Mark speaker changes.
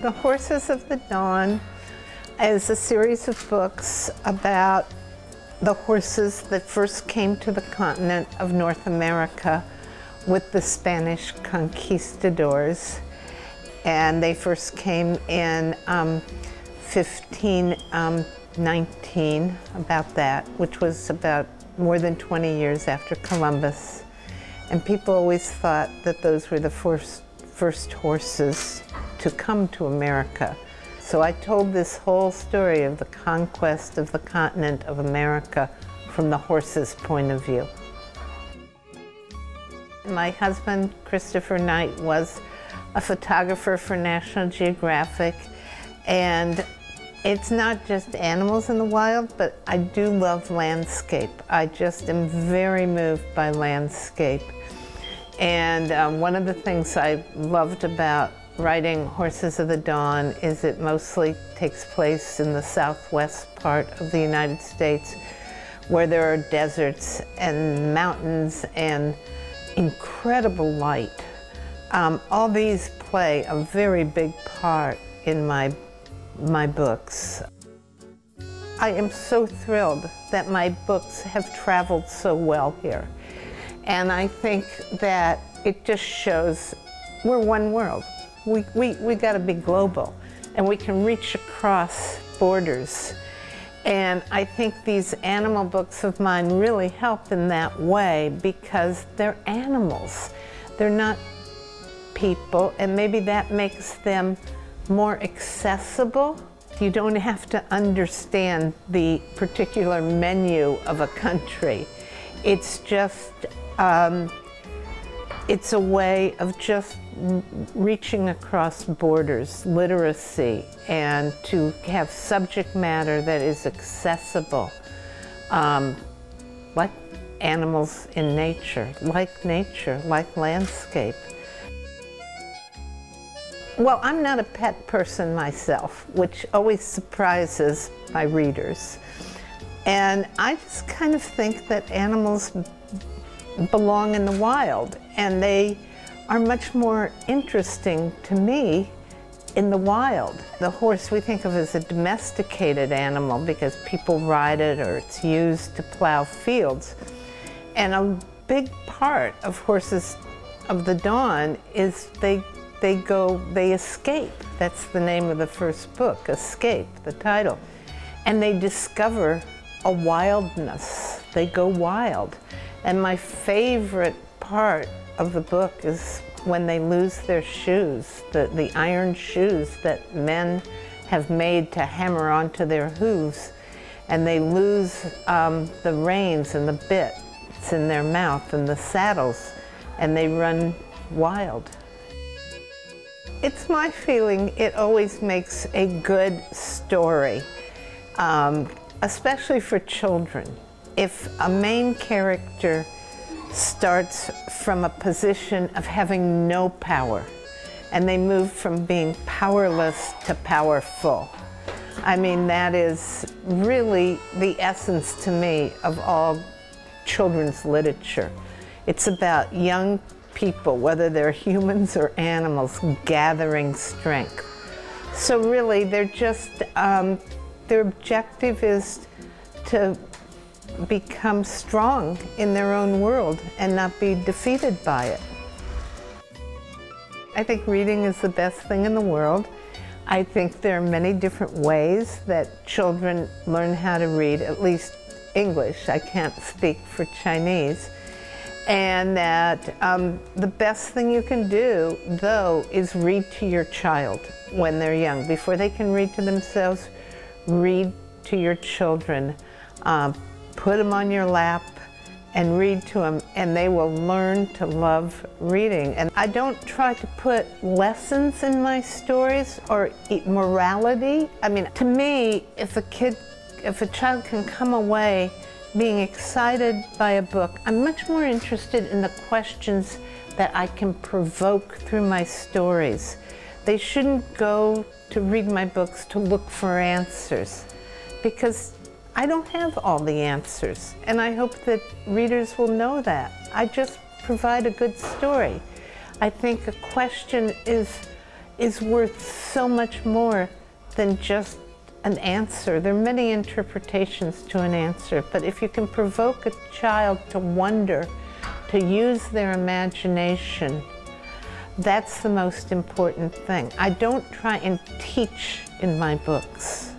Speaker 1: The Horses of the Dawn is a series of books about the horses that first came to the continent of North America with the Spanish conquistadors. And they first came in 1519, about that, which was about more than 20 years after Columbus. And people always thought that those were the first horses to come to America. So I told this whole story of the conquest of the continent of America from the horse's point of view. My husband, Christopher Knight, was a photographer for National Geographic, and it's not just animals in the wild, but I do love landscape. I just am very moved by landscape. And one of the things I loved about writing Horses of the Dawn is it mostly takes place in the southwest part of the United States, where there are deserts and mountains and incredible light. All these play a very big part in my books. I am so thrilled that my books have traveled so well here. And I think that it just shows we're one world. We got to be global, and we can reach across borders. And I think these animal books of mine really help in that way because they're animals. They're not people, and maybe that makes them more accessible. You don't have to understand the particular menu of a country. It's just, it's a way of just reaching across borders, literacy, and to have subject matter that is accessible, like animals in nature, like landscape. Well, I'm not a pet person myself, which always surprises my readers. And I just kind of think that animals belong in the wild, and they are much more interesting to me in the wild. The horse we think of as a domesticated animal because people ride it or it's used to plow fields. And a big part of Horses of the Dawn is they escape. That's the name of the first book, Escape, the title. And they discover a wildness. They go wild. And my favorite part of the book is when they lose their shoes, the iron shoes that men have made to hammer onto their hooves. And they lose the reins and the bits in their mouth and the saddles, and they run wild. It's my feeling it always makes a good story, especially for children. If a main character starts from a position of having no power, and they move from being powerless to powerful, I mean, that is really the essence to me of all children's literature. It's about young people, whether they're humans or animals, gathering strength. So really, they're just, their objective is to become strong in their own world and not be defeated by it. I think reading is the best thing in the world. I think there are many different ways that children learn how to read, at least English. I can't speak for Chinese. And that the best thing you can do, though, is read to your child when they're young. Before they can read to themselves, read to your children. Put them on your lap and read to them, and they will learn to love reading. And I don't try to put lessons in my stories or morality. I mean, to me, if a child can come away being excited by a book, I'm much more interested in the questions that I can provoke through my stories. They shouldn't go to read my books to look for answers, because I don't have all the answers, and I hope that readers will know that. I just provide a good story. I think a question is is worth so much more than just an answer. There are many interpretations to an answer, but if you can provoke a child to wonder, to use their imagination, that's the most important thing. I don't try and teach in my books.